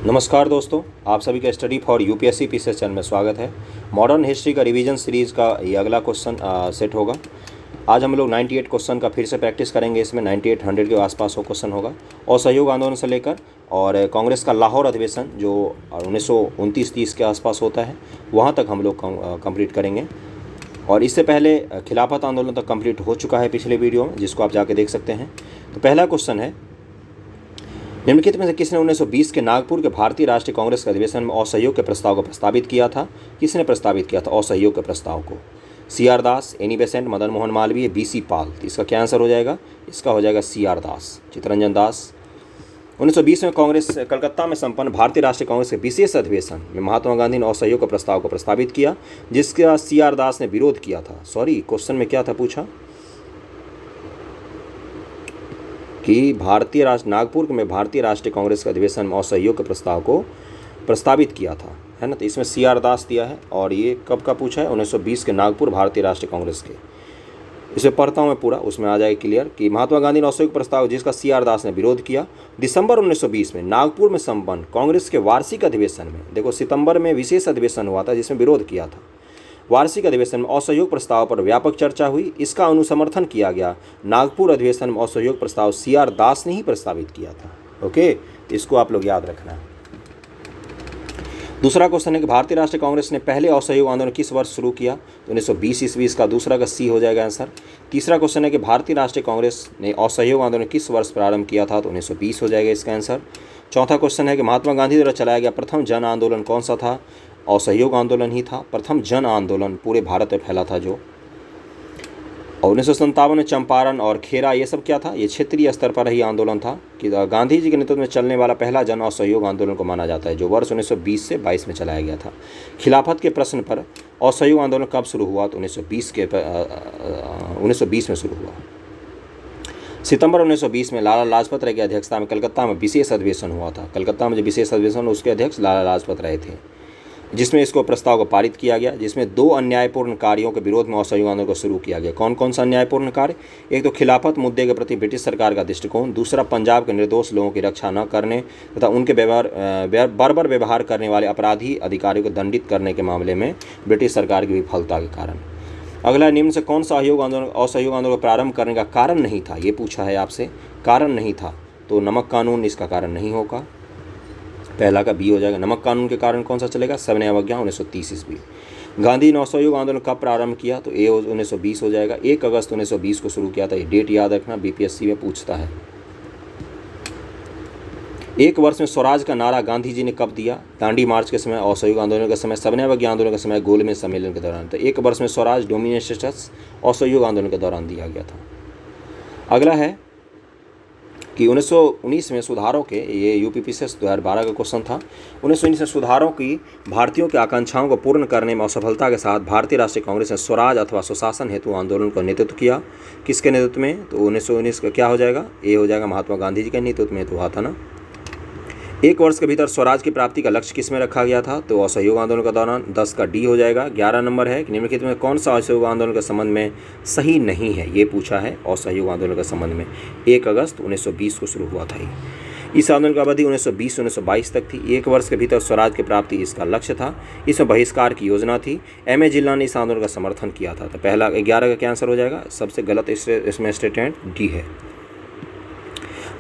नमस्कार दोस्तों, आप सभी का study for UPSC PCS channel में स्वागत है। मॉडर्न हिस्ट्री का रिवीजन सीरीज़ का ये अगला क्वेश्चन सेट होगा। आज हम लोग 98 क्वेश्चन का फिर से प्रैक्टिस करेंगे। इसमें 9800 के आसपास वो क्वेश्चन होगा और सहयोग आंदोलन से लेकर और कांग्रेस का लाहौर अधिवेशन जो 1929-30 के आसपास होता है वहाँ तक हम लोग कंप्लीट करेंगे। और इससे पहले खिलाफत आंदोलन तक कंप्लीट हो चुका है पिछले वीडियो में, जिसको आप जाके देख सकते हैं। तो पहला क्वेश्चन है, निम्नलिखित में से किसने 1920 के नागपुर के भारतीय राष्ट्रीय कांग्रेस के अधिवेशन में असहयोग के प्रस्ताव को प्रस्तावित किया था? किसने प्रस्तावित किया था असहयोग के प्रस्ताव को? C R Das, Annie Besant, Madan Mohan Malaviya, B C Pal. तो इसका क्या आंसर हो जाएगा? इसका हो जाएगा सी आर दास, चित्तरंजन दास। 1920 में कांग्रेस कलकत्ता में संपन्न भारतीय राष्ट्रीय कांग्रेस के विशेष अधिवेशन में महात्मा गांधी ने असहयोग के प्रस्ताव को प्रस्तावित किया, जिसका सी आर दास ने विरोध किया था। सॉरी, क्वेश्चन में क्या था पूछा कि नागपुर में भारतीय राष्ट्रीय कांग्रेस के अधिवेशन में असहयोग के प्रस्ताव को प्रस्तावित किया था, है ना। तो इसमें सी आर दास दिया है और ये कब का पूछा है? 1920 के नागपुर भारतीय राष्ट्रीय कांग्रेस के। इसे पढ़ता हूँ मैं पूरा, उसमें आ जाएगा क्लियर कि महात्मा गांधी ने असहयोग प्रस्ताव जिसका सी आर दास ने विरोध किया। दिसंबर 1920 में नागपुर में संपन्न कांग्रेस के वार्षिक अधिवेशन में, देखो सितंबर में विशेष अधिवेशन हुआ था जिसमें विरोध किया था। वार्षिक अधिवेशन में असहयोग प्रस्ताव पर व्यापक चर्चा हुई, इसका अनुसमर्थन किया गया। नागपुर अधिवेशन में असहयोग प्रस्ताव सी आर दास ने ही प्रस्तावित किया था। ओके, तो इसको आप लोग याद रखना है। दूसरा क्वेश्चन है कि भारतीय राष्ट्रीय कांग्रेस ने पहले असहयोग आंदोलन किस वर्ष शुरू किया? तो 1920 ईस्वी। इसका दूसरा का सी हो जाएगा आंसर। तीसरा क्वेश्चन है कि भारतीय राष्ट्रीय कांग्रेस ने असहयोग आंदोलन किस वर्ष प्रारंभ किया था? तो 1920 हो जाएगा इसका आंसर। चौथा क्वेश्चन है कि महात्मा गांधी द्वारा चलाया गया प्रथम जन आंदोलन कौन सा था? असहयोग आंदोलन ही था। प्रथम जन आंदोलन पूरे भारत में फैला था जो। और 1957 में चंपारण और खेरा ये सब क्या था? ये क्षेत्रीय स्तर पर ही आंदोलन था कि गांधी जी के नेतृत्व में चलने वाला पहला जन असहयोग आंदोलन को माना जाता है, जो वर्ष 1920 से 22 में चलाया गया था। खिलाफत के प्रश्न पर असहयोग आंदोलन कब शुरू हुआ? तो 1920 में शुरू हुआ। सितंबर 1920 में लाला लाजपत राय की अध्यक्षता में कलकत्ता में विशेष अधिवेशन हुआ था। कलकत्ता में जो विशेष अधिवेशन उसके अध्यक्ष लाला लाजपत राय थे, जिसमें इसको प्रस्ताव को पारित किया गया, जिसमें 2 अन्यायपूर्ण कार्यों के विरोध में असहयोग आंदोलन को शुरू किया गया। कौन कौन सा अन्यायपूर्ण कार्य? एक तो खिलाफत मुद्दे के प्रति ब्रिटिश सरकार का दृष्टिकोण, दूसरा पंजाब के निर्दोष लोगों की रक्षा न करने तथा उनके बर्बर व्यवहार करने वाले अपराधी अधिकारियों को दंडित करने के मामले में ब्रिटिश सरकार की विफलता के कारण। अगला, निम्न से कौन सा असहयोग आंदोलन को प्रारंभ करने का कारण नहीं था? ये पूछा है आपसे, कारण नहीं था। तो नमक कानून इसका कारण नहीं होगा, पहला का बी हो जाएगा। नमक कानून के कारण कौन सा चलेगा? सविनय अवज्ञा 1930 ईस्वी। गांधी ने असहयोग आंदोलन कब प्रारंभ किया? तो ए 1920 हो जाएगा। 1 अगस्त 1920 को शुरू किया था। ये डेट याद रखना, बीपीएससी में पूछता है। 1 वर्ष में स्वराज का नारा गांधी जी ने कब दिया? दांडी मार्च के समय, असहयोग आंदोलन के समय, सविनय अवज्ञा आंदोलन के समय, गोलमेज सम्मेलन के दौरान। तो 1 वर्ष में स्वराज डोमिनेशस असहयोग आंदोलन के दौरान दिया गया था। अगला है कि 1919 में सुधारों के, ये यूपीपीसीएस 2012 का क्वेश्चन था। 1919 में सुधारों की भारतीयों की आकांक्षाओं को पूर्ण करने में असफलता के साथ भारतीय राष्ट्रीय कांग्रेस ने स्वराज अथवा सुशासन हेतु आंदोलन का नेतृत्व किया। किसके नेतृत्व में? तो 1919 का क्या हो जाएगा? ए हो जाएगा, महात्मा गांधी जी के नेतृत्व में तो हुआ था ना। 1 वर्ष के भीतर स्वराज की प्राप्ति का लक्ष्य किस में रखा गया था? तो असहयोग आंदोलन के दौरान। 10 का डी हो जाएगा। 11 नंबर है कि निम्नलिखित में कौन सा असहयोग आंदोलन के संबंध में सही नहीं है? ये पूछा है असहयोग आंदोलन के संबंध में। 1 अगस्त 1920 को शुरू हुआ था ये। इस आंदोलन की अवधि 1920-1922 तक थी। 1 वर्ष के भीतर स्वराज की प्राप्ति इसका लक्ष्य था। इसमें बहिष्कार की योजना थी। M.A. जिन्ना ने इस आंदोलन का समर्थन किया था। तो पहला 11 का क्या आंसर हो जाएगा? सबसे गलत इसमें स्टेटमेंट डी है।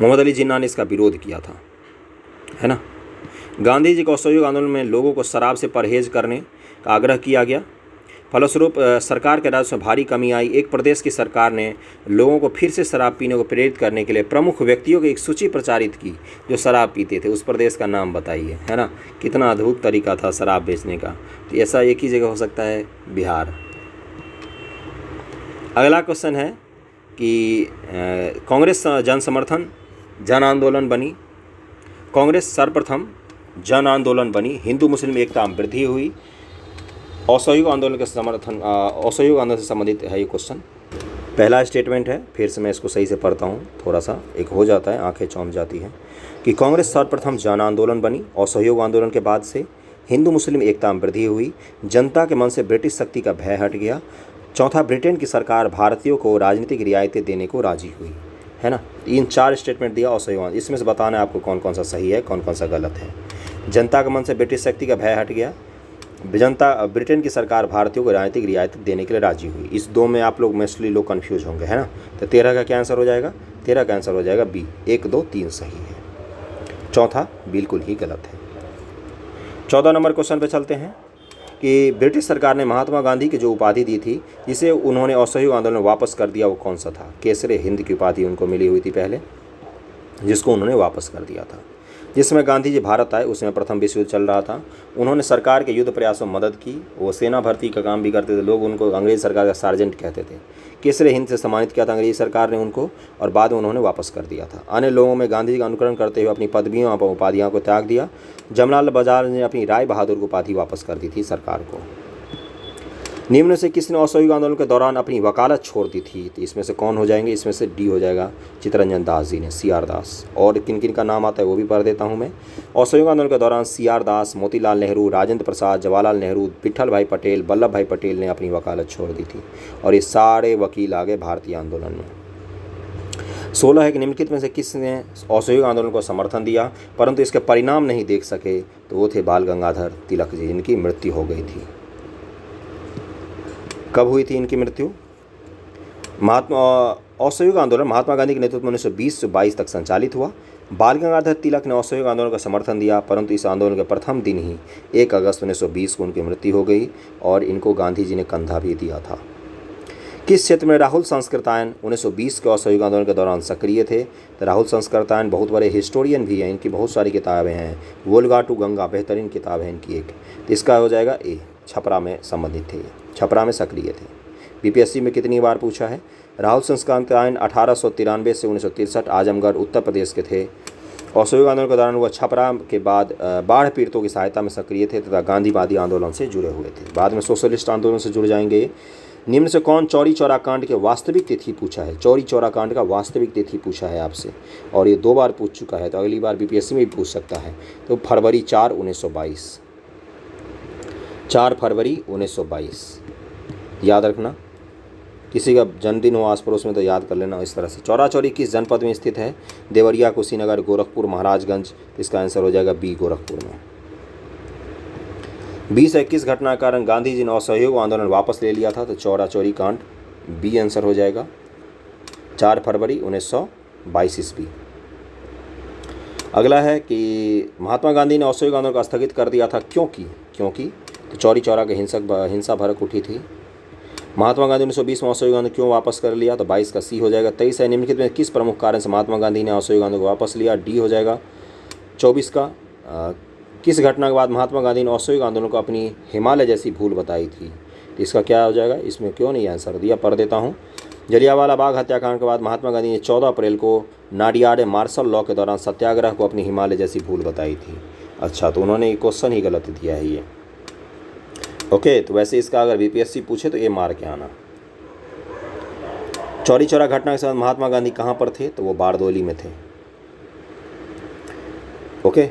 मोहम्मद अली जिन्ना ने इसका विरोध किया था, है ना। गांधी जी को असहयोग आंदोलन में लोगों को शराब से परहेज करने का आग्रह किया गया। फलस्वरूप सरकार के राजस्व में भारी कमी आई। एक प्रदेश की सरकार ने लोगों को फिर से शराब पीने को प्रेरित करने के लिए प्रमुख व्यक्तियों की एक सूची प्रचारित की जो शराब पीते थे। उस प्रदेश का नाम बताइए, है ना। कितना अद्भुत तरीका था शराब बेचने का। तो ऐसा एक ही जगह हो सकता है, बिहार। अगला क्वेश्चन है कि कांग्रेस जन समर्थन जन आंदोलन बनी। कांग्रेस सर्वप्रथम जन आंदोलन बनी। हिंदू मुस्लिम एकता में वृद्धि हुई। असहयोग आंदोलन के समर्थन, असहयोग आंदोलन से संबंधित है ये क्वेश्चन। पहला स्टेटमेंट है, फिर से मैं इसको सही से पढ़ता हूँ, थोड़ा सा एक हो जाता है, आंखें चौंक जाती हैं, कि कांग्रेस सर्वप्रथम जन आंदोलन बनी। असहयोग आंदोलन के बाद से हिंदू मुस्लिम एकता में वृद्धि हुई। जनता के मन से ब्रिटिश शक्ति का भय हट गया। चौथा, ब्रिटेन की सरकार भारतीयों को राजनीतिक रियायतें देने को राजी हुई, है ना। इन 4 स्टेटमेंट दिया असहयोग आंदोलन, इसमें से बताना है आपको कौन कौन सा सही है, कौन कौन सा गलत है। जनता के मन से ब्रिटिश शक्ति का भय हट गया। ब्रिटेन की सरकार भारतीयों को राजनीतिक रियायत देने के लिए राजी हुई। इस 2 में आप लोग मोस्टली लोग कन्फ्यूज होंगे, है ना। तो 13 का क्या आंसर हो जाएगा? 13 का आंसर हो जाएगा बी, 1, 2, 3 सही है। चौथा बिल्कुल ही गलत है। 14 नंबर क्वेश्चन पे चलते हैं कि ब्रिटिश सरकार ने महात्मा गांधी की जो उपाधि दी थी, जिसे उन्होंने असहयोग आंदोलन में वापस कर दिया, वो कौन सा था? केसरे हिंद की उपाधि उनको मिली हुई थी पहले, जिसको उन्होंने वापस कर दिया था। जिस समय गांधी जी भारत आए उसमें प्रथम विश्व युद्ध चल रहा था। उन्होंने सरकार के युद्ध प्रयासों में मदद की। वो सेना भर्ती का काम भी करते थे, लोग उनको अंग्रेज सरकार का सार्जेंट कहते थे। केसरे हिंद से सम्मानित किया था अंग्रेज सरकार ने उनको, और बाद में उन्होंने वापस कर दिया था। अन्य लोगों में गांधी जी का अनुकरण करते हुए अपनी पदवियों और उपाधियों को त्याग दिया। जमनालाल बजाज ने अपनी राय बहादुर की उपाधि वापस कर दी थी सरकार को। निम्न से किसने असहयोग आंदोलन के दौरान अपनी वकालत छोड़ दी थी? तो इसमें से कौन हो जाएंगे? इसमें से डी हो जाएगा, चित्तरंजन दास जी ने, CR दास। और किन किन का नाम आता है वो भी पढ़ देता हूँ मैं। असहयोग आंदोलन के दौरान CR दास, मोतीलाल नेहरू, राजेंद्र प्रसाद, जवाहरलाल नेहरू, विट्ठल भाई पटेल, वल्लभ भाई पटेल ने अपनी वकालत छोड़ दी थी, और ये सारे वकील आ गए भारतीय आंदोलन में। 16 है कि निम्नलिखित में से किसने असहयोग आंदोलन को समर्थन दिया परंतु इसके परिणाम नहीं देख सके? तो वो थे बाल गंगाधर तिलक जी, जिनकी मृत्यु हो गई थी। कब हुई थी इनकी मृत्यु? असहयोग आंदोलन महात्मा गांधी के नेतृत्व में 1920 से 22 तक संचालित हुआ। बाल गंगाधर तिलक ने असहयोग आंदोलन का समर्थन दिया, परंतु इस आंदोलन के प्रथम दिन ही 1 अगस्त 1920 को उनकी मृत्यु हो गई, और इनको गांधी जी ने कंधा भी दिया था। किस क्षेत्र में राहुल संस्कृतायन 1920 के असहयोग आंदोलन के दौरान सक्रिय थे? तो राहुल संस्कृतायन बहुत बड़े हिस्टोरियन भी हैं, इनकी बहुत सारी किताबें हैं। वोल्गा टू गंगा बेहतरीन किताब है इनकी एक। तो इसका हो जाएगा ए, छपरा में संबंधित थे, छपरा में सक्रिय थे। बीपीएससी में कितनी बार पूछा है? राहुल संस्कृतायन 1893 से 1963 आजमगढ़ उत्तर प्रदेश के थे। असहयोग आंदोलन के दौरान वह छपरा के बाद बाढ़ पीड़ितों की सहायता में सक्रिय थे तथा गांधीवादी आंदोलन से जुड़े हुए थे। बाद में सोशलिस्ट आंदोलन से जुड़ जाएंगे। निम्न से कौन चौरी चौरा कांड के वास्तविक तिथि पूछा है? चौरी चौरा कांड का वास्तविक तिथि पूछा है आपसे, और ये 2 बार पूछ चुका है, तो अगली बार बीपीएससी में भी पूछ सकता है। तो फरवरी 4, 1922, 4 फरवरी 1922 याद रखना। किसी का जन्मदिन हो आस पड़ोस में तो याद कर लेना इस तरह से। चौरा चौरी किस जनपद में स्थित है? देवरिया, कुशीनगर, गोरखपुर, महाराजगंज। इसका आंसर हो जाएगा बी, गोरखपुर में। 20 है किस घटना के कारण गांधी जी ने असहयोग आंदोलन वापस ले लिया था? तो चौरा चौरी कांड, बी आंसर हो जाएगा, 4 फरवरी 1922 ईस्वी। अगला है कि महात्मा गांधी ने असहयोग आंदोलन को स्थगित कर दिया था, क्योंकि तो चौरी चौरा के हिंसा भड़क उठी थी। महात्मा गांधी 1920 में असहयोग आंदोलन क्यों वापस कर लिया? तो 22 का सी हो जाएगा। 23 है निम्नलिखित में किस प्रमुख कारण से महात्मा गांधी ने असहयोग आंदोलन को वापस लिया? डी हो जाएगा। 24 का किस घटना के बाद महात्मा गांधी ने असहयोग आंदोलन को अपनी हिमालय जैसी भूल बताई थी? तो इसका क्या हो जाएगा? इसमें क्यों नहीं आंसर दिया, पढ़ देता हूँ। जलियांवाला बाग हत्याकांड के बाद महात्मा गांधी ने 14 अप्रैल को नाडियाड मार्शल लॉ के दौरान सत्याग्रह को अपनी हिमालय जैसी भूल बताई थी। अच्छा, तो उन्होंने ये क्वेश्चन ही गलत दिया है ये। ओके, तो वैसे इसका अगर बीपीएससी पूछे तो ये मार के आना। चौरी चौरा घटना के समय महात्मा गांधी कहाँ पर थे? तो वो बारदोली में थे। ओके,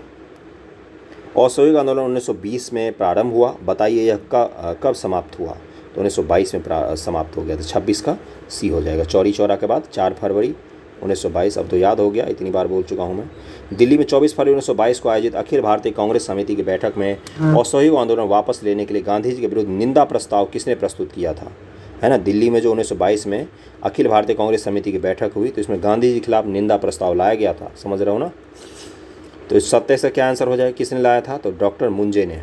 असहयोग आंदोलन 1920 में प्रारंभ हुआ, बताइए यह कब समाप्त हुआ? तो 1922 में समाप्त हो गया। तो 26 का सी हो जाएगा। चौरी चौरा के बाद 4 फरवरी 1922। अब तो याद हो गया, इतनी बार बोल चुका हूँ मैं। दिल्ली में 24 फरवरी 1922 को आयोजित अखिल भारतीय कांग्रेस समिति की बैठक में असहयोग आंदोलन वापस लेने के लिए गांधी जी के विरुद्ध निंदा प्रस्ताव किसने प्रस्तुत किया था? है ना, दिल्ली में जो 1922 में अखिल भारतीय कांग्रेस समिति की बैठक हुई, तो इसमें गांधी जी के खिलाफ निंदा प्रस्ताव लाया गया था। समझ रहे हो ना? तो इस 27 से क्या आंसर हो जाएगा? किसने लाया था? तो डॉक्टर मुंजे ने।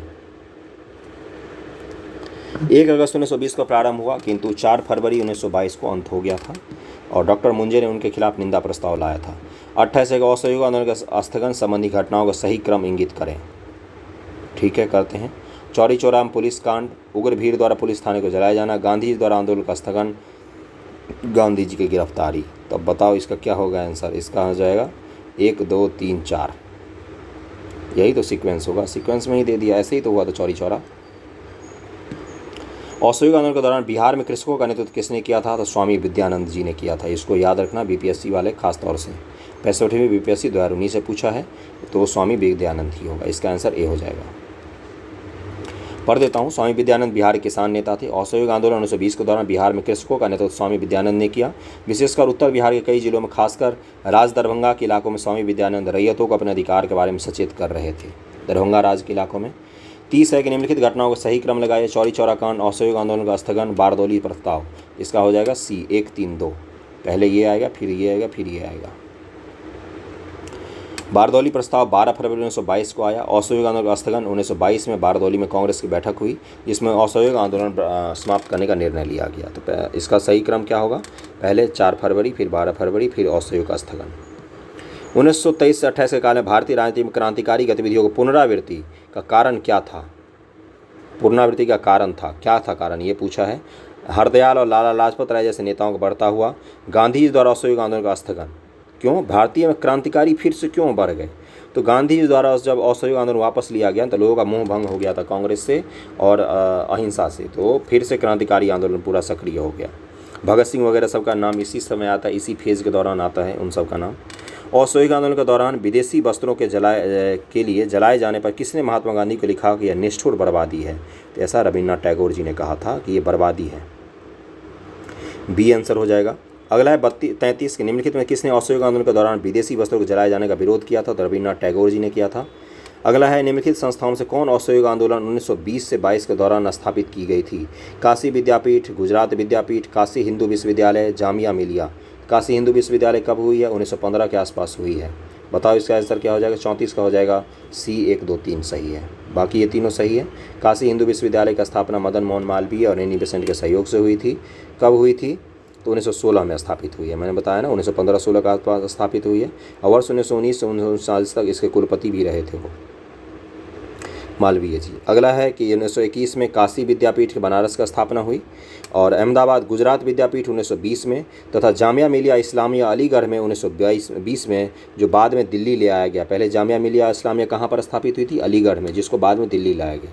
1 अगस्त 1920 को प्रारंभ हुआ, किंतु 4 फरवरी 1922 को अंत हो गया था, और डॉक्टर मुंजे ने उनके खिलाफ निंदा प्रस्ताव लाया था। 28 असहयोग आंदोलन के स्थगन संबंधी घटनाओं का सही क्रम इंगित करें। ठीक है, करते हैं। चौरी चौरा में पुलिस कांड, उग्र भीड़ द्वारा पुलिस थाने को जलाया जाना, गांधी जी द्वारा आंदोलन का स्थगन, गांधी जी की गिरफ्तारी। तो अब बताओ इसका क्या होगा आंसर? इसका हो जाएगा 1, 2, 3, 4। यही तो सीक्वेंस होगा, सीक्वेंस में ही दे दिया, ऐसे ही तो हुआ था चौरी चौरा। असहयोग आंदोलन के दौरान बिहार में कृषकों का नेतृत्व किसने किया था? तो स्वामी विद्यानंद जी ने किया था। इसको याद रखना, बीपीएससी वाले खास तौर से। 65वीं बीपीएससी 2019 से पूछा है, तो स्वामी विद्यानंद ही होगा। इसका आंसर ए हो जाएगा। पढ़ देता हूँ। स्वामी विद्यानंद बिहार के किसान नेता थे। असहयोग आंदोलन 1920 के दौरान बिहार में कृषकों का नेतृत्व स्वामी विद्यानंद ने किया। विशेषकर उत्तर बिहार के कई जिलों में, खासकर राज दरभंगा के इलाकों में स्वामी विद्यानंद रैयतों को अपने अधिकार के बारे में सचेत कर रहे थे। दरभंगा राज के इलाकों में 30 है कि निम्नलिखित घटनाओं का सही क्रम लगाइए। चौरी चौरा कांड, असहयोग आंदोलन का स्थगन, बारदौली प्रस्ताव। इसका हो जाएगा सी 1, 3, 2। पहले ये आएगा, फिर ये आएगा, फिर ये आएगा। बारदौली प्रस्ताव 12 फरवरी 1922 को आया। असहयोग आंदोलन का स्थगन 1922 में बारदौली में कांग्रेस की बैठक हुई, जिसमें असहयोग आंदोलन समाप्त करने का निर्णय लिया गया। तो इसका सही क्रम क्या होगा? पहले 4 फरवरी, फिर 12 फरवरी, फिर असहयोग का स्थगन। 1923 से 28 के काल में भारतीय राजनीति में क्रांतिकारी गतिविधियों को पुनरावृत्ति का कारण क्या था? पुनरावृत्ति का कारण था क्या था कारण, ये पूछा है। हरदयाल और लाला लाजपत राय जैसे नेताओं को बढ़ता हुआ। गांधी जी द्वारा असहयोग आंदोलन का स्थगन। क्यों? भारतीय में क्रांतिकारी फिर से क्यों बढ़ गए? तो गांधी जी द्वारा जब असहयोग आंदोलन वापस लिया गया तो लोगों का मोह भंग हो गया था कांग्रेस से और अहिंसा से, तो फिर से क्रांतिकारी आंदोलन पूरा सक्रिय हो गया। भगत सिंह वगैरह सबका नाम इसी समय आता है, इसी फेज़ के दौरान आता है उन सब का नाम। असहयोग आंदोलन के दौरान विदेशी वस्त्रों के लिए जलाए जाने पर किसने महात्मा गांधी को लिखा कि यह निष्ठुर बर्बादी है? तो ऐसा रविन्द्रनाथ टैगोर जी ने कहा था कि ये बर्बादी है। बी आंसर हो जाएगा। अगला है 33 के निम्नलिखित में किसने असहयोग आंदोलन के दौरान विदेशी वस्त्रों को जलाए जाने का विरोध किया था? तो रविन्द्रनाथ टैगोर जी ने किया था। अगला है निम्नलिखित संस्थाओं से कौन असहयोग आंदोलन 1920 से 22 के दौरान स्थापित की गई थी? काशी विद्यापीठ, गुजरात विद्यापीठ, काशी हिंदू विश्वविद्यालय, जामिया मिलिया। काशी हिंदू विश्वविद्यालय कब हुई है? 1915 के आसपास हुई है। बताओ इसका आंसर क्या हो जाएगा? 34 का हो जाएगा सी 1, 2, 3 सही है। बाकी ये तीनों सही है। काशी हिंदू विश्वविद्यालय की स्थापना मदन मोहन मालवीय और एनी बेसेंट के सहयोग से हुई थी। कब हुई थी? तो 1916 में स्थापित हुई है। मैंने बताया ना 1915-16 के आसपास स्थापित हुई है। और वर्ष 1919 से 1939 तक इसके कुलपति भी रहे थे वो मालवीय जी। अगला है कि 1921 में काशी विद्यापीठ बनारस का स्थापना हुई और अहमदाबाद गुजरात विद्यापीठ 1920 में तथा जामिया मिलिया इस्लामिया अलीगढ़ में 1920 में, जो बाद में दिल्ली ले आया गया। पहले जामिया मिलिया इस्लामिया कहाँ पर स्थापित हुई थी? अलीगढ़ में, जिसको बाद में दिल्ली लाया गया।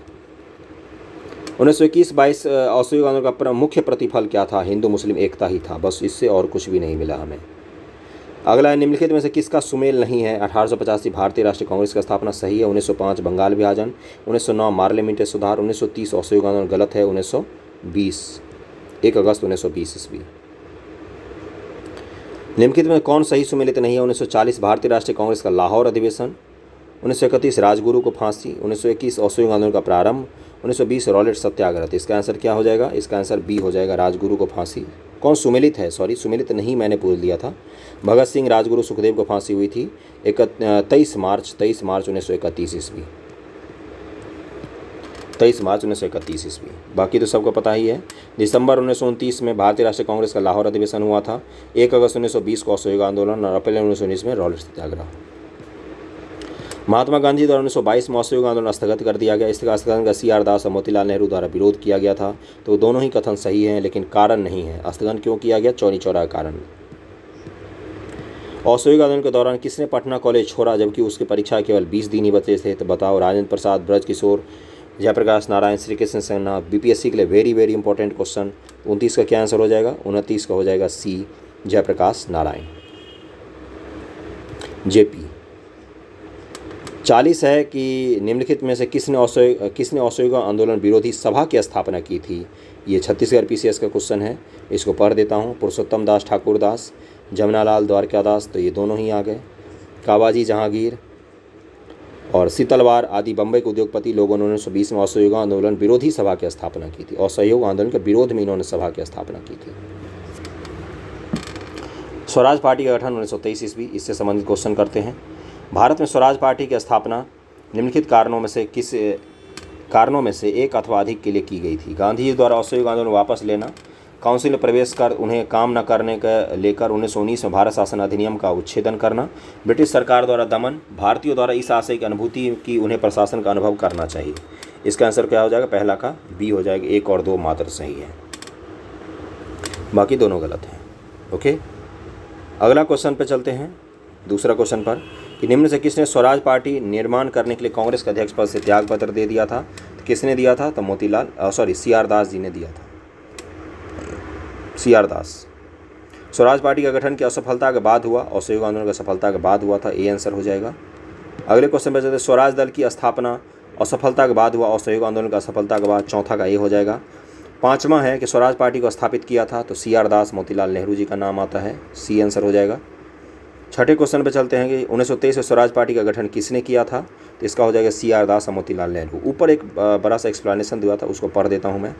1921-22 असहयोग आंदोलन का मुख्य प्रतिफल क्या था? हिंदू मुस्लिम एकता ही था, बस इससे और कुछ भी नहीं मिला हमें। अगला है निम्नलिखित में से किसका सुमेल नहीं है? 1885 भारतीय राष्ट्रीय कांग्रेस का स्थापना सही है। 1905 बंगाल विभाजन, 1909 मार्लियामेंट सुधार, 1930 असहयोग आंदोलन गलत है। 1920 1 अगस्त 1920 ईस्वी। निम्नलिखित में कौन सही सुमेलित नहीं है? 1940 भारतीय राष्ट्रीय कांग्रेस का लाहौर अधिवेशन, 1931 राजगुरु को फांसी, 1921 असहयोग आंदोलन का प्रारंभ, 1920 रॉलेट सत्याग्रह। तो इसका आंसर क्या हो जाएगा? इसका आंसर बी हो जाएगा, राजगुरु को फांसी। कौन सुमेलित है? सॉरी, सुमेलित नहीं मैंने पूछ लिया था। भगत सिंह, राजगुरु, सुखदेव को फांसी हुई थी 23 मार्च 1931 ईस्वी। 23 मार्च 1931 ईस्वी। बाकी तो सबको पता ही है। दिसंबर 1929 में भारतीय राष्ट्रीय कांग्रेस का लाहौर अधिवेशन हुआ था। 1 अगस्त 1920 को असहयोग आंदोलन और अप्रैल 1919 में रॉलेट सत्याग्रह। महात्मा गांधी द्वारा 1922 में असहयोग आंदोलन स्थगित कर दिया गया। इसका स्थगन का सी आर दास और मोतीलाल नेहरू द्वारा विरोध किया गया था। तो दोनों ही कथन सही हैं, लेकिन कारण नहीं है। स्थगन क्यों किया गया? चौरी चौरा कारण। असहयोग आंदोलन के दौरान किसने पटना कॉलेज छोड़ा जबकि उसकी परीक्षा केवल 20 दिन ही बचे थे? तो बताओ। राजेंद्र प्रसाद, ब्रज किशोर, जयप्रकाश नारायण, श्री कृष्ण सिन्हा। बीपीएससी के लिए वेरी वेरी इंपॉर्टेंट क्वेश्चन। 29 का क्या आंसर हो जाएगा? 29 का हो जाएगा सी, जयप्रकाश नारायण, जेपी। 40 है कि निम्नलिखित में से किसने असहयोग आंदोलन विरोधी सभा की स्थापना की थी? ये छत्तीसगढ़ पीसीएस का क्वेश्चन है, इसको पढ़ देता हूँ। पुरुषोत्तम दास ठाकुरदास, जमनालाल द्वारकादास, तो ये दोनों ही आ गए। कावाजी जहांगीर और सीतलवार आदि बम्बई के उद्योगपति लोगों ने 1920 में असहयोग आंदोलन विरोधी सभा की स्थापना की थी। असहयोग आंदोलन के विरोध में इन्होंने सभा की स्थापना की थी। स्वराज पार्टी का गठन 1923 ईस्वी। इससे संबंधित क्वेश्चन करते हैं। भारत में स्वराज पार्टी की स्थापना निम्नलिखित कारणों में से एक अथवा अधिक के लिए की गई थी? गांधी जी द्वारा असहयोग आंदोलन वापस लेना, काउंसिल में प्रवेश कर उन्हें काम न करने का लेकर 1919 में भारत शासन अधिनियम का उच्छेदन करना, ब्रिटिश सरकार द्वारा दमन, भारतीयों द्वारा इस आशय की अनुभूति कि उन्हें प्रशासन का अनुभव करना चाहिए। इसका आंसर क्या हो जाएगा? पहला का बी हो जाएगा। 1 और 2 मात्र सही है, बाकी दोनों गलत हैं। ओके, अगला क्वेश्चन पे चलते हैं। दूसरा क्वेश्चन पर कि निम्न से किसने स्वराज पार्टी निर्माण करने के लिए कांग्रेस के अध्यक्ष पद से त्याग पत्र दे दिया था? तो किसने दिया था? तो सी आर दास जी ने दिया था। सी आर दास। स्वराज पार्टी का गठन की असफलता के बाद हुआ, असहयोग आंदोलन की सफलता के बाद हुआ था। ए आंसर हो जाएगा। अगले क्वेश्चन पर चलते। स्वराज दल की स्थापना असफलता के बाद हुआ असहयोग आंदोलन का असफलता के बाद, चौथा का ये हो जाएगा। पाँचवा है कि स्वराज पार्टी को स्थापित किया था, तो सी आर दास मोतीलाल नेहरू जी का नाम आता है, सी आंसर हो जाएगा। छठे क्वेश्चन पे चलते हैं कि 1923 में स्वराज पार्टी का गठन किसने किया था, तो इसका हो जाएगा सी आर दास और मोतीलाल नेहरू। ऊपर एक बड़ा सा एक्सप्लेनेशन दिया था, उसको पढ़ देता हूँ मैं,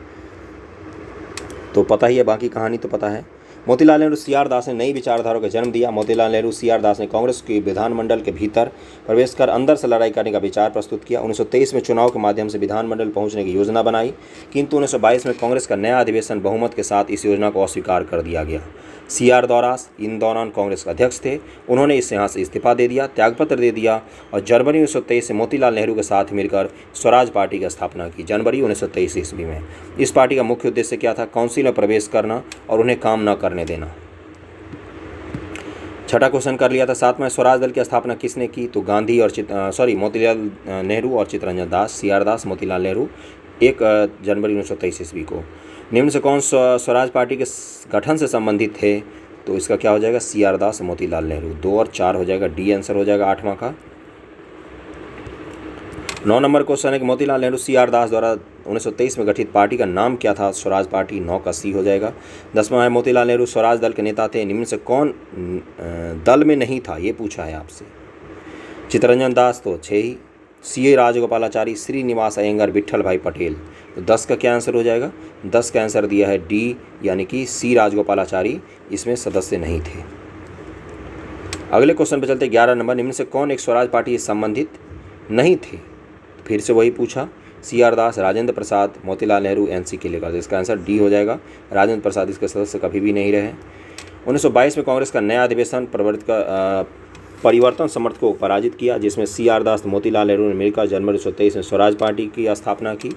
तो पता ही है, बाकी कहानी तो पता है। मोतीलाल नेहरू सी आर दास ने नई विचारधाराओं का जन्म दिया। मोतीलाल नेहरू सी आर दास ने कांग्रेस की विधानमंडल के भीतर प्रवेश कर अंदर से लड़ाई करने का विचार प्रस्तुत किया। 1923 में चुनाव के माध्यम से विधानमंडल पहुंचने की योजना बनाई, किंतु 1922 में कांग्रेस का नया अधिवेशन बहुमत के साथ इस योजना को अस्वीकार कर दिया गया। सी आर दास इन दौरान कांग्रेस के अध्यक्ष थे। उन्होंने इस यहाँ से इस्तीफा दे दिया, त्यागपत्र दे दिया और जनवरी 1923 से मोतीलाल नेहरू के साथ मिलकर स्वराज पार्टी की स्थापना की, जनवरी 1923 ईस्वी में। इस पार्टी का मुख्य उद्देश्य क्या था? काउंसिल में प्रवेश करना और उन्हें काम न करने देना। छठा क्वेश्चन कर लिया था। सातवां, स्वराज दल की स्थापना किसने की? तो गांधी और मोतीलाल नेहरू और चित्तरंजन दास, सी आर दास, मोतीलाल नेहरू, 1 जनवरी 1923 ईस्वी को। निम्न से कौन स्वराज पार्टी के गठन से संबंधित थे? तो इसका क्या हो जाएगा? सी आर दास, मोतीलाल नेहरू। 2 और 4 हो जाएगा, डी आंसर हो जाएगा 8वां का। 9 नंबर क्वेश्चन है कि मोतीलाल नेहरू सी आर दास द्वारा 1923 में गठित पार्टी का नाम क्या था? स्वराज पार्टी। 9 का सी हो जाएगा। 10वां है मोतीलाल नेहरू स्वराज दल के नेता थे, निम्न से कौन दल में नहीं था? ये पूछा है आपसे। चित्तरंजन दास तो 6 ही, सी राजगोपालाचारी, श्रीनिवास अयंगार, विट्ठल भाई पटेल। तो 10 का क्या आंसर हो जाएगा? 10 का आंसर दिया है डी, यानी कि सी राजगोपालाचारी इसमें सदस्य नहीं थे। अगले क्वेश्चन पर चलते 11 नंबर, निम्न से कौन एक स्वराज पार्टी से संबंधित नहीं थे? फिर से वही पूछा, सी आर दास, राजेंद्र प्रसाद, मोतीलाल नेहरू, एनसी के लेकर। इसका आंसर डी हो जाएगा, राजेंद्र प्रसाद इसके सदस्य कभी भी नहीं रहे। 1922 में कांग्रेस का नया अधिवेशन परिवर्तन समर्थकों को पराजित किया, जिसमें सी आर दास, मोतीलाल नेहरू ने मिलकर जनवरी 1923 में स्वराज पार्टी की स्थापना की।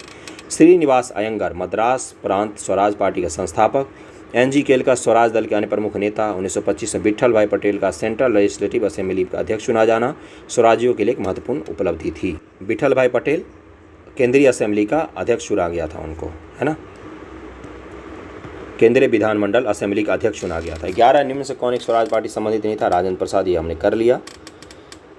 श्रीनिवास अयंगार मद्रास प्रांत स्वराज पार्टी का संस्थापक, एनजी केलकर स्वराज दल के अन्य प्रमुख नेता। 1925 में विट्ठल भाई पटेल का सेंट्रल लेजिस्लेटिव असेंबली का अध्यक्ष चुना जाना स्वराजियों के लिए एक महत्वपूर्ण उपलब्धि थी। विट्ठल भाई पटेल केंद्रीय असेंबली का अध्यक्ष चुना गया था उनको, है ना, केंद्रीय विधानमंडल असेंबली का अध्यक्ष चुना गया था। 11, निम्न से कौन एक स्वराज पार्टी संबंधित नहीं था? राजेंद्र प्रसाद, ये हमने कर लिया।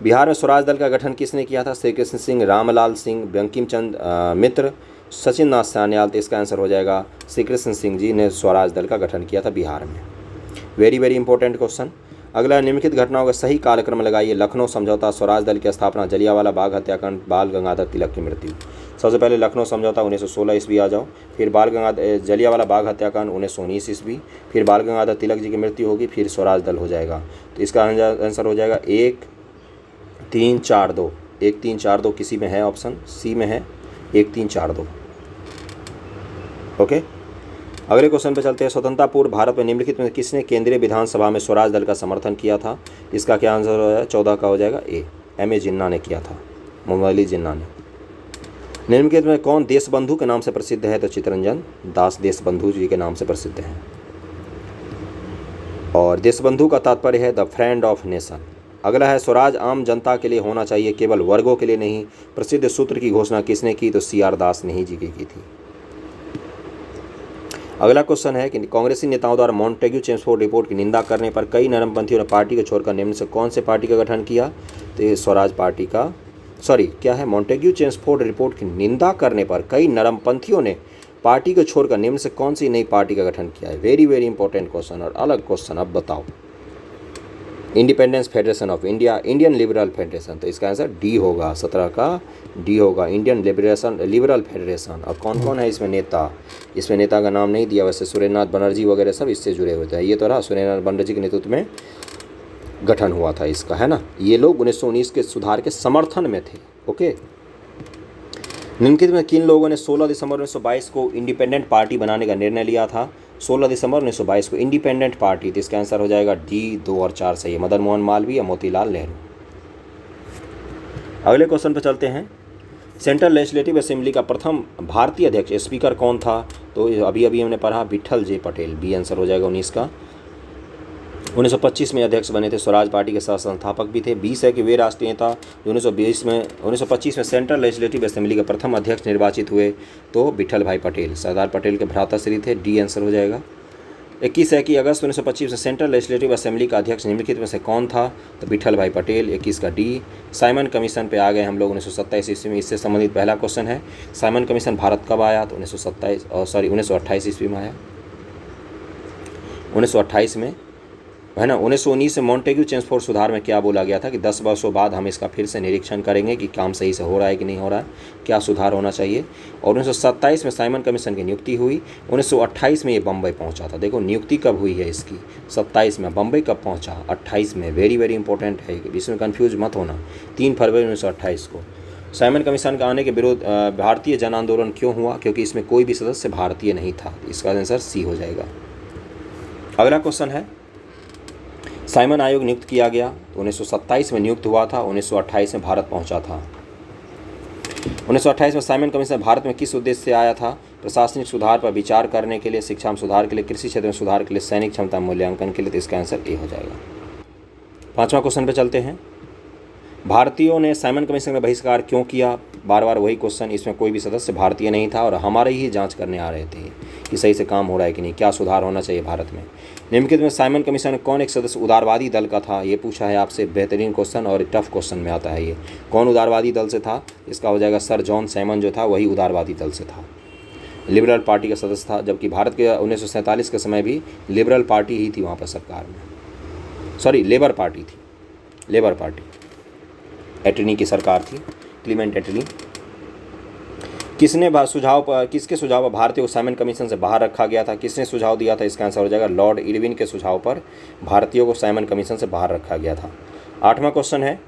बिहार में स्वराज दल का गठन किसने किया था? श्री कृष्ण सिंह, रामलाल सिंह, बंकिम चंद्र मित्र, सचिन नाथ सान्याल। तो इसका आंसर हो जाएगा श्री कृष्ण सिंह जी ने स्वराज दल का गठन किया था बिहार में। Very very important question. अगला, निम्नलिखित घटनाओं का सही कालक्रम लगाइए। लखनऊ समझौता, स्वराज दल की स्थापना, जलियांवाला बाग हत्याकांड, बाल गंगाधर तिलक की मृत्यु। सबसे पहले लखनऊ समझौता 1916 ईस्वी आ जाओ, फिर जलियांवाला बाग हत्याकांड 1919 ईस्वी, फिर बाल गंगाधर तिलक जी की मृत्यु होगी, फिर स्वराज दल हो जाएगा। तो इसका आंसर हो जाएगा 1, 3, 4, 2। 1, 3, 4, 2 किसी में है? ऑप्शन सी में है, 1, 3, 4, 2। ओके, अगले क्वेश्चन पे चलते हैं। स्वतंत्रता पूर्व भारत में निम्नलिखित में किसने केंद्रीय विधानसभा में स्वराज दल का समर्थन किया था? इसका क्या आंसर हो जाएगा? 14 का हो जाएगा ए, M.A. जिन्ना ने किया था, मोहम्मद जिन्ना ने। निम्नलिखित में कौन देशबंधु के नाम से प्रसिद्ध है? तो चित्तरंजन दास देशबंधु जी के नाम से प्रसिद्ध हैं। और देशबंधु का तात्पर्य है द फ्रेंड ऑफ नेशन। अगला है, स्वराज आम जनता के लिए होना चाहिए, केवल वर्गों के लिए नहीं। प्रसिद्ध सूत्र की घोषणा किसने की? तो सी आर दास ने ही जी की थी। अगला क्वेश्चन है कि कांग्रेसी नेताओं द्वारा मॉन्टेग्यू चेम्सफोर्ड रिपोर्ट की निंदा करने पर कई नरमपंथियों ने पार्टी को छोड़कर निम्न से कौन से पार्टी का गठन किया? तो ये स्वराज पार्टी का, मॉन्टेग्यू चेम्सफोर्ड रिपोर्ट की निंदा करने पर कई नरमपंथियों ने पार्टी को छोड़कर निम्न से कौन सी नई पार्टी का गठन किया है? वेरी वेरी इंपॉर्टेंट क्वेश्चन और अलग क्वेश्चन। अब बताओ। Independence federation of India, Indian liberal federation. तो इसका आंसर डी होगा, 17 का डी होगा, इंडियन लिबरल फेडरेशन। और कौन कौन है इसमें नेता? इसमें नेता का नाम नहीं दिया, वैसे सुरेंद्रनाथ बनर्जी वगैरह सब इससे जुड़े हुए थे। ये तो रहा, सुरेंद्रनाथ बनर्जी के नेतृत्व में गठन हुआ था इसका, है ना। ये लोग 1919 के सुधार के समर्थन में थे। ओके, निम्नलिखित में किन लोगों ने 16 दिसंबर 1922 को इंडिपेंडेंट पार्टी बनाने का निर्णय लिया था? 16 दिसंबर 1922 को इंडिपेंडेंट पार्टी। तो इसका आंसर हो जाएगा डी, 2 और 4 सही है, मदन मोहन मालवीय या मोतीलाल नेहरू। अगले क्वेश्चन पर चलते हैं। सेंट्रल लेजिस्लेटिव असेंबली का प्रथम भारतीय अध्यक्ष स्पीकर कौन था? तो अभी हमने पढ़ा, विट्ठल जे पटेल, बी आंसर हो जाएगा 19 का। 1925 में अध्यक्ष बने थे, स्वराज पार्टी के सह संस्थापक भी थे। 20 है कि वे राष्ट्रीय नेता जो 1925 में सेंट्रल लेजिस्लेटिव असेंबली के प्रथम अध्यक्ष निर्वाचित हुए, तो विट्ठल भाई पटेल, सरदार पटेल के भ्राताश्री थे, डी आंसर हो जाएगा। 21 अगस्त 1925 में सेंट्रल लेजिस्लेटिव असेंबली का अध्यक्ष निम्नलिखित में से कौन था? तो विठल भाई पटेल। 21 का डी। साइमन कमीशन पे आ गए हम लोग 1927 ईस्वी में। इससे संबंधित पहला क्वेश्चन है, साइमन कमीशन भारत कब आया? तो 1928 ईस्वी में आया, 1928 में, है ना। 1919 में मॉन्टेग्यू चेम्सफोर्ड सुधार में क्या बोला गया था कि 10 वर्षों बाद हम इसका फिर से निरीक्षण करेंगे कि काम सही से हो रहा है कि नहीं हो रहा है, क्या सुधार होना चाहिए। और 1927 में साइमन कमीशन की नियुक्ति हुई। 1928 में ये बम्बई पहुंचा था। देखो नियुक्ति कब हुई है इसकी, 27 में। बम्बई कब पहुंचा? 28 में। वेरी वेरी इंपॉर्टेंट है, इसमें कन्फ्यूज मत होना। 3 फरवरी 1928 को साइमन कमीशन का आने के विरोध भारतीय जन आंदोलन क्यों हुआ? क्योंकि इसमें कोई भी सदस्य भारतीय नहीं था। इसका आंसर सी हो जाएगा। अगला क्वेश्चन है, साइमन आयोग नियुक्त किया गया तो 1927 में नियुक्त हुआ था, 1928 में भारत पहुंचा था। 1928 में साइमन कमीशन भारत में किस उद्देश्य से आया था? प्रशासनिक सुधार पर विचार करने के लिए, शिक्षा में सुधार के लिए, कृषि क्षेत्र में सुधार के लिए, सैनिक क्षमता मूल्यांकन के लिए। तो इसका आंसर ए हो जाएगा। 5वां क्वेश्चन पे चलते हैं, भारतीयों ने साइमन कमीशन का बहिष्कार क्यों किया? बार बार वही क्वेश्चन, इसमें कोई भी सदस्य भारतीय नहीं था और हमारे ही जांच करने आ रहे थे कि सही से काम हो रहा है कि नहीं, क्या सुधार होना चाहिए भारत में। निम्नलिखित में साइमन कमीशन में कौन एक सदस्य उदारवादी दल का था? ये पूछा है आपसे, बेहतरीन क्वेश्चन और टफ क्वेश्चन में आता है ये। कौन उदारवादी दल से था? इसका हो जाएगा सर जॉन साइमन जो था वही उदारवादी दल से था, लिबरल पार्टी का सदस्य था। जबकि भारत के 1947 के समय भी लिबरल पार्टी ही थी वहाँ पर सरकार में, सॉरी लेबर पार्टी थी, लेबर पार्टी। एटनी की सरकार थी, क्लीमेंट एटनी। किसके सुझाव पर भारतीय को साइमन कमीशन से बाहर रखा गया था? किसने सुझाव दिया था? इसका आंसर हो जाएगा लॉर्ड इरविन के सुझाव पर भारतीयों को साइमन कमीशन से बाहर रखा गया था। 8वां क्वेश्चन है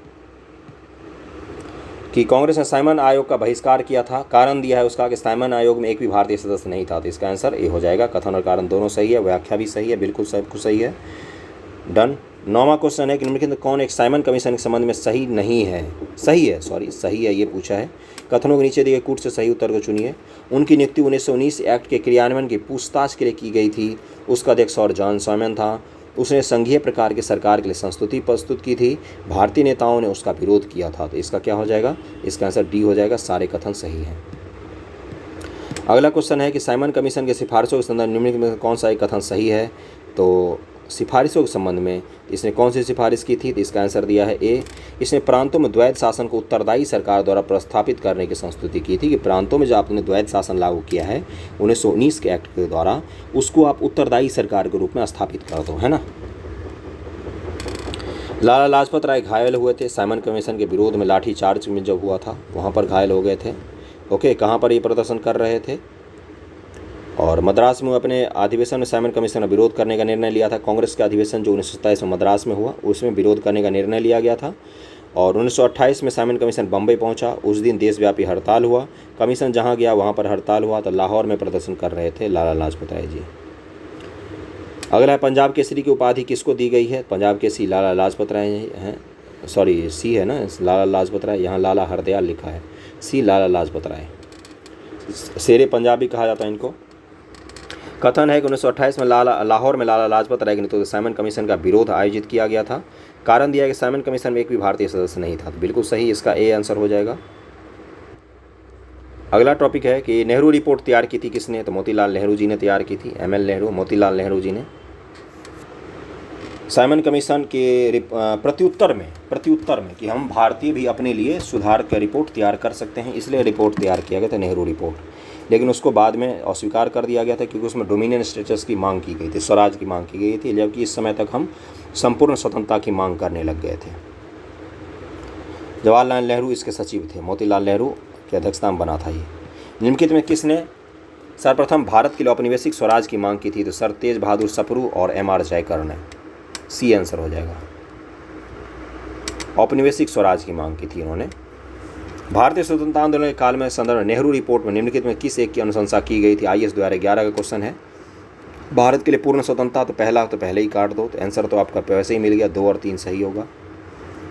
कि कांग्रेस ने साइमन आयोग का बहिष्कार किया था, कारण दिया है उसका कि साइमन आयोग में एक भी भारतीय सदस्य नहीं था। तो इसका आंसर ए हो जाएगा। कथन और कारण दोनों सही है, व्याख्या भी सही है, बिल्कुल सब कुछ सही है, डन। 9वां क्वेश्चन है कि निम्नलिखित में कौन एक साइमन कमीशन के संबंध में सही है, ये पूछा है। कथनों के नीचे दिए कूट से सही उत्तर को चुनिए। उनकी नियुक्ति 1919 एक्ट के क्रियान्वयन की पूछताछ के लिए की गई थी। उसका अध्यक्ष सर जॉन साइमन था। उसने संघीय प्रकार के सरकार के लिए संस्तुति प्रस्तुत की थी। भारतीय नेताओं ने उसका विरोध किया था। तो इसका क्या हो जाएगा? इसका आंसर डी हो जाएगा। सारे कथन सही हैं। अगला क्वेश्चन है कि साइमन कमीशन के सिफारिशों के संदर्भ निम्नलिखित में कौन सा एक कथन सही है? तो सिफारिशों के संबंध में इसने कौन सी सिफारिश की थी? तो इसका आंसर दिया है ए। इसने प्रांतों में द्वैत शासन को उत्तरदायी सरकार द्वारा प्रस्थापित करने की संस्तुति की थी कि प्रांतों में जो आपने द्वैत शासन लागू किया है 1919 के एक्ट के द्वारा, उसको आप उत्तरदायी सरकार के रूप में स्थापित कर दो, है ना। लाला लाजपत राय घायल हुए थे साइमन कमीशन के विरोध में, लाठीचार्ज में जब हुआ था वहाँ पर घायल हो गए थे। ओके, कहाँ पर ये प्रदर्शन कर रहे थे? और मद्रास में अपने अधिवेशन में साइमन कमीशन का विरोध करने का निर्णय लिया था। कांग्रेस का अधिवेशन जो 1927 में मद्रास में हुआ उसमें विरोध करने का निर्णय लिया गया था। और 1928 में साइमन कमीशन बम्बई पहुंचा। उस दिन देशव्यापी हड़ताल हुआ। कमीशन जहां गया वहां पर हड़ताल हुआ। तो लाहौर में प्रदर्शन कर रहे थे लाला लाजपत राय जी। अगला है पंजाब केसरी की उपाधि किसको दी गई है? पंजाब केसरी लाला लाजपत राय हैं, सॉरी सी है ना, लाला लाजपत राय, यहाँ लाला हरदयाल लिखा है, सी लाला लाजपत राय। शेरे पंजाबी कहा जाता है इनको। कथन है कि 1928 में लाहौर में लाला लाजपत राय के नेतृत्व साइमन कमीशन का विरोध आयोजित किया गया था। कारण दिया कि साइमन कमीशन में एक भी भारतीय सदस्य नहीं था। तो बिल्कुल सही, इसका ए आंसर हो जाएगा। अगला टॉपिक है कि नेहरू रिपोर्ट तैयार की थी किसने? तो मोतीलाल नेहरू जी ने तैयार की थी, ML नेहरू, मोतीलाल नेहरू जी ने। साइमन कमीशन के प्रत्युत्तर में कि हम भारतीय भी अपने लिए सुधार का रिपोर्ट तैयार कर सकते हैं, इसलिए रिपोर्ट तैयार किया गया था नेहरू रिपोर्ट। लेकिन उसको बाद में अस्वीकार कर दिया गया था क्योंकि उसमें डोमिनियन स्टेटस की मांग की गई थी, स्वराज की मांग की गई थी, जबकि इस समय तक हम संपूर्ण स्वतंत्रता की मांग करने लग गए थे। जवाहरलाल नेहरू इसके सचिव थे, मोतीलाल नेहरू की अध्यक्षता में बना था ये। निम्नलिखित में किसने सर्वप्रथम भारत के लिए औपनिवेशिक स्वराज की मांग की थी? तो सर तेज बहादुर सप्रू और MR जयकर ने। सी आंसर हो जाएगा। औपनिवेशिक स्वराज की मांग की थी इन्होंने। भारतीय स्वतंत्रता आंदोलन के काल में संदर्भ नेहरू रिपोर्ट में निम्नलिखित में किस एक की अनुशंसा की गई थी? IS 2011 का क्वेश्चन है। भारत के लिए पूर्ण स्वतंत्रता, तो पहले ही काट दो, तो आंसर तो आपका वैसे ही मिल गया, 2 और 3 सही होगा।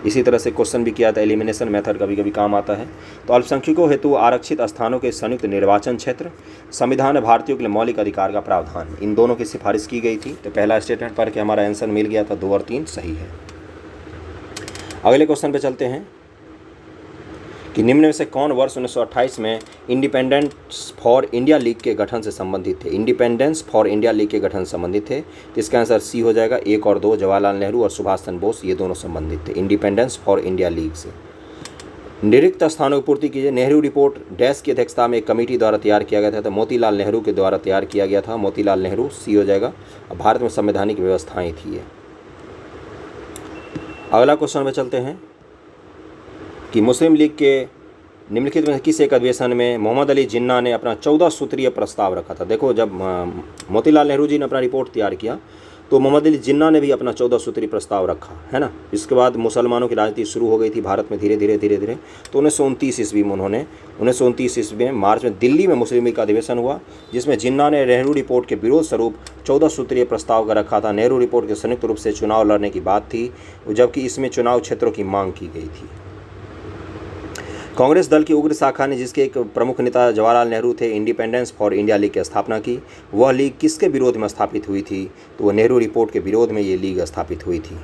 इसी तरह से क्वेश्चन भी किया था, एलिमिनेशन मेथड कभी कभी काम आता है। तो अल्पसंख्यकों हेतु आरक्षित स्थानों के संयुक्त निर्वाचन क्षेत्र, संविधान में भारतीयों के लिए मौलिक अधिकार का प्रावधान, इन दोनों की सिफारिश की गई थी। तो पहला स्टेटमेंट पढ़ के हमारा आंसर मिल गया था, 2 और 3 सही है। अगले क्वेश्चन पे चलते हैं कि निम्न में से कौन वर्ष 1928 में इंडिपेंडेंस फॉर इंडिया लीग के गठन से संबंधित थे? इंडिपेंडेंस फॉर इंडिया लीग के गठन से संबंधित थे, तो इसका आंसर सी हो जाएगा। 1 और 2 जवाहरलाल नेहरू और सुभाष चंद्र बोस ये दोनों संबंधित थे इंडिपेंडेंस फॉर इंडिया लीग से। रिक्त स्थानों की पूर्ति कीजिए। नेहरू रिपोर्ट डैश की अध्यक्षता में एक कमेटी द्वारा तैयार किया गया था, तो मोतीलाल नेहरू के द्वारा तैयार किया गया था। मोतीलाल नेहरू सी हो जाएगा। अब भारत में संवैधानिक व्यवस्थाएं थी ये। अगला क्वेश्चन में चलते हैं कि मुस्लिम लीग के निम्नलिखित में किस एक अधिवेशन में मोहम्मद अली जिन्ना ने अपना 14 सूत्रीय प्रस्ताव रखा था? देखो, जब मोतीलाल नेहरू जी ने अपना रिपोर्ट तैयार किया तो मोहम्मद अली जिन्ना ने भी अपना 14 सूत्रीय प्रस्ताव रखा, है ना। इसके बाद मुसलमानों की राजनीति शुरू हो गई थी भारत में धीरे धीरे। तो 1929 ईस्वी में उन्होंने 1929 ईस्वी में मार्च में दिल्ली में मुस्लिम लीग का अधिवेशन हुआ, जिसमें जिन्ना ने नेहरू रिपोर्ट के विरोध स्वरूप 14 सूत्रीय प्रस्ताव का रखा था। नेहरू रिपोर्ट के संयुक्त रूप से चुनाव लड़ने की बात थी, जबकि इसमें चुनाव क्षेत्रों की मांग की गई थी। कांग्रेस दल की उग्र शाखा ने, जिसके एक प्रमुख नेता जवाहरलाल नेहरू थे, इंडिपेंडेंस फॉर इंडिया लीग की स्थापना की। वह लीग किसके विरोध में स्थापित हुई थी? तो वह नेहरू रिपोर्ट के विरोध में ये लीग स्थापित हुई थी।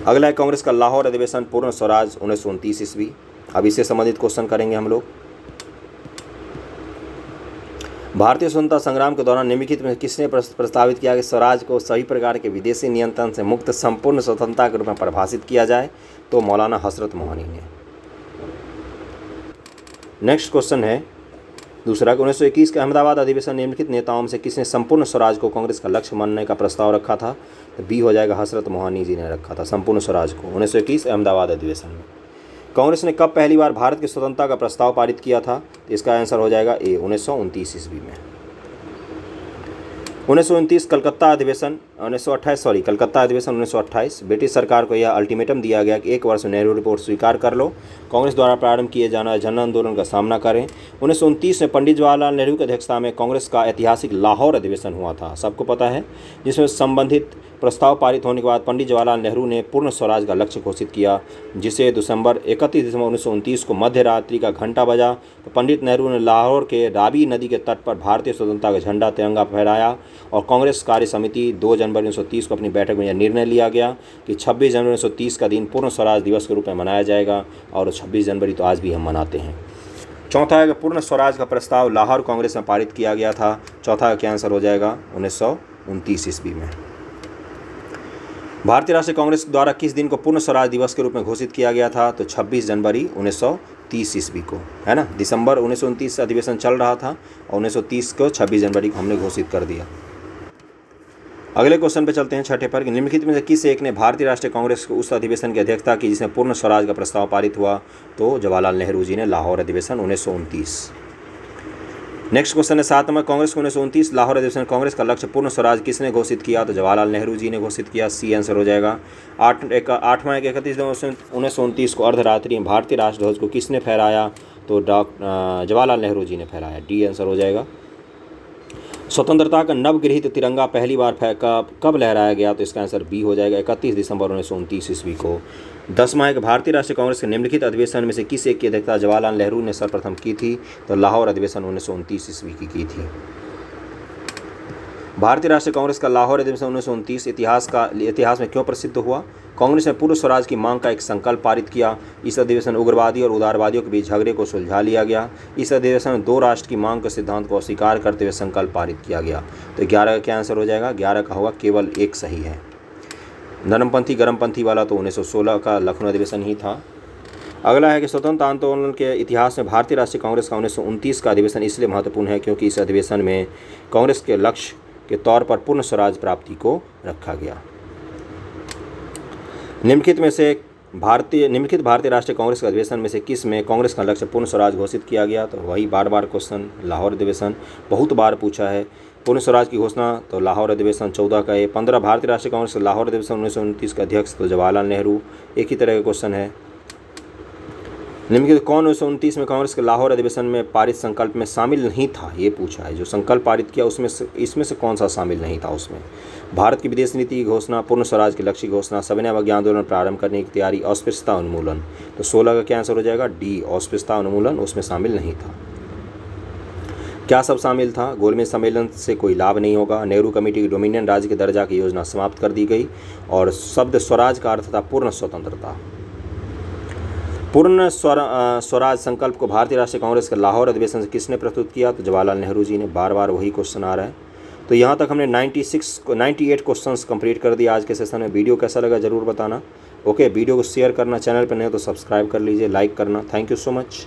अगला है कांग्रेस का लाहौर अधिवेशन पूर्ण स्वराज 1929 ईस्वी। अब इससे संबंधित क्वेश्चन करेंगे हम लोग। भारतीय स्वतंत्रता संग्राम के दौरान निम्नलिखित में किसने प्रस्तावित किया कि स्वराज को सभी प्रकार के विदेशी नियंत्रण से मुक्त संपूर्ण स्वतंत्रता के रूप में परिभाषित किया जाए? तो मौलाना हजरत मोहनी ने। नेक्स्ट क्वेश्चन है दूसरा, 1921 के अहमदाबाद अधिवेशन निम्नलिखित नेताओं में से किसने संपूर्ण स्वराज को कांग्रेस का लक्ष्य मानने का प्रस्ताव रखा था? तो बी हो जाएगा, हजरत मोहनी जी ने रखा था संपूर्ण स्वराज को 1921 अहमदाबाद अधिवेशन में। कांग्रेस ने कब पहली बार भारत की स्वतंत्रता का प्रस्ताव पारित किया था? तो इसका आंसर हो जाएगा ए, 1929 ईस्वी में। 1929 कलकत्ता अधिवेशन 1928 ब्रिटिश सरकार को यह अल्टीमेटम दिया गया कि 1 वर्ष में नेहरू रिपोर्ट स्वीकार कर लो, कांग्रेस द्वारा प्रारंभ किए जाना जन आंदोलन का सामना करें। 1929 में पंडित जवाहरलाल नेहरू की अध्यक्षता में कांग्रेस का ऐतिहासिक लाहौर अधिवेशन हुआ था, सबको पता है, जिसमें संबंधित प्रस्ताव पारित होने के बाद पंडित जवाहरलाल नेहरू ने पूर्ण स्वराज का लक्ष्य घोषित किया, जिसे 31 दिसंबर 1929 को मध्य रात्रि का घंटा बजा तो पंडित नेहरू ने लाहौर के रावी नदी के तट पर भारतीय स्वतंत्रता का झंडा तिरंगा फहराया और कांग्रेस कार्य समिति 2 जनवरी 1930 को अपनी बैठक में यह निर्णय लिया गया कि 26 जनवरी 1930 का दिन पूर्ण स्वराज दिवस के रूप में मनाया जाएगा, और 26 जनवरी तो आज भी हम मनाते हैं। चौथा है कि पूर्ण स्वराज का प्रस्ताव लाहौर कांग्रेस में पारित किया गया था। चौथा का क्या आंसर हो जाएगा, 1929 ईस्वी में। भारतीय राष्ट्रीय कांग्रेस द्वारा किस दिन को पूर्ण स्वराज दिवस के रूप में घोषित किया गया था? तो 26 जनवरी 1930 ईस्वी को, है ना। दिसंबर 1929 से अधिवेशन चल रहा था और 1930 को 26 जनवरी को हमने घोषित कर दिया। अगले क्वेश्चन पे चलते हैं, छठे पर, कि निम्नलिखित में से किस एक ने भारतीय राष्ट्रीय कांग्रेस को उस अधिवेशन की अध्यक्षता की जिसमें पूर्ण स्वराज का प्रस्ताव पारित हुआ? तो जवाहरलाल नेहरू जी ने लाहौर अधिवेशन 1929। नेक्स्ट क्वेश्चन है 7 में, कांग्रेस को 1929 लाहौर अधिवेशन कांग्रेस का लक्ष्य पूर्ण स्वराज किसने घोषित किया? तो जवाहरलाल नेहरू जी ने घोषित किया, सी आंसर हो जाएगा। 8वां 31 दिसंबर 1929 को अर्धरात्रि में भारतीय राष्ट्रध्वज को किसने फहराया? तो जवाहरलाल नेहरू जी ने फहराया, डी आंसर हो जाएगा। स्वतंत्रता का नवगृहित तिरंगा पहली बार कब लहराया गया? तो इसका आंसर बी हो जाएगा, 31 दिसंबर 1929 ईस्वी को। 10वां है, भारतीय राष्ट्रीय कांग्रेस के निम्नलिखित अधिवेशन में से किस एक की अध्यक्षता जवाहरलाल नेहरू ने सर्वप्रथम की थी? तो लाहौर अधिवेशन 1929 ईस्वी की थी। भारतीय राष्ट्रीय कांग्रेस का लाहौर अधिवेशन 1929 इतिहास में क्यों प्रसिद्ध हुआ? कांग्रेस ने पूर्ण स्वराज की मांग का एक संकल्प पारित किया। इस अधिवेशन उग्रवादी और उदारवादियों के बीच झगड़े को सुलझा लिया गया। इस अधिवेशन में 2 राष्ट्र की मांग के सिद्धांत को अस्वीकार करते हुए संकल्प पारित किया गया। तो 11 का क्या आंसर हो जाएगा? 11 का होगा केवल एक सही है। नरमपंथी गरमपंथी वाला तो 1916 का लखनऊ अधिवेशन ही था। अगला है कि स्वतंत्रता आंदोलन के इतिहास में भारतीय राष्ट्रीय कांग्रेस का 1929 का अधिवेशन इसलिए महत्वपूर्ण है क्योंकि इस अधिवेशन में कांग्रेस के लक्ष्य के तौर पर पूर्ण स्वराज प्राप्ति को रखा गया। निम्नलिखित भारतीय राष्ट्रीय कांग्रेस के अधिवेशन में से किस में कांग्रेस का लक्ष्य पूर्ण स्वराज घोषित किया गया? तो वही बार क्वेश्चन लाहौर अधिवेशन बहुत बार पूछा है। पूर्ण स्वराज की घोषणा तो लाहौर अधिवेशन 14 का है। 15 भारतीय राष्ट्रीय कांग्रेस के लाहौर अधिवेशन 1929 के अध्यक्ष तो जवाहरलाल नेहरू, एक ही तरह का क्वेश्चन है। निम्नलिखित कौन 1929 में कांग्रेस के लाहौर अधिवेशन में पारित संकल्प में शामिल नहीं था? ये पूछा है। जो संकल्प पारित किया इसमें से कौन सा शामिल नहीं था? उसमें भारत की विदेश नीति की घोषणा, पूर्ण स्वराज के लक्ष्य की घोषणा, सविनय अवज्ञा आंदोलन प्रारंभ करने की तैयारी, अस्पृश्यता उन्मूलन। तो 16 का क्या आंसर हो जाएगा? डी, अस्पृश्यता उन्मूलन उसमें शामिल नहीं था। क्या सब शामिल था? गोलमेज सम्मेलन से कोई लाभ नहीं होगा, नेहरू कमेटी की डोमिनियन राज्य के दर्जा की योजना समाप्त कर दी गई, और शब्द स्वराज का अर्थ था पूर्ण स्वतंत्रता। पूर्ण स्वराज संकल्प को भारतीय राष्ट्रीय कांग्रेस के लाहौर अधिवेशन से किसने प्रस्तुत किया? तो जवाहरलाल नेहरू जी ने। बार बार वही क्वेश्चन आ रहा है। तो यहाँ तक हमने 98 क्वेश्चंस कंप्लीट कर दिया आज के सेशन में। वीडियो कैसा लगा ज़रूर बताना। ओके, वीडियो को शेयर करना, चैनल पर नहीं हो तो सब्सक्राइब कर लीजिए, लाइक करना। Thank you so much.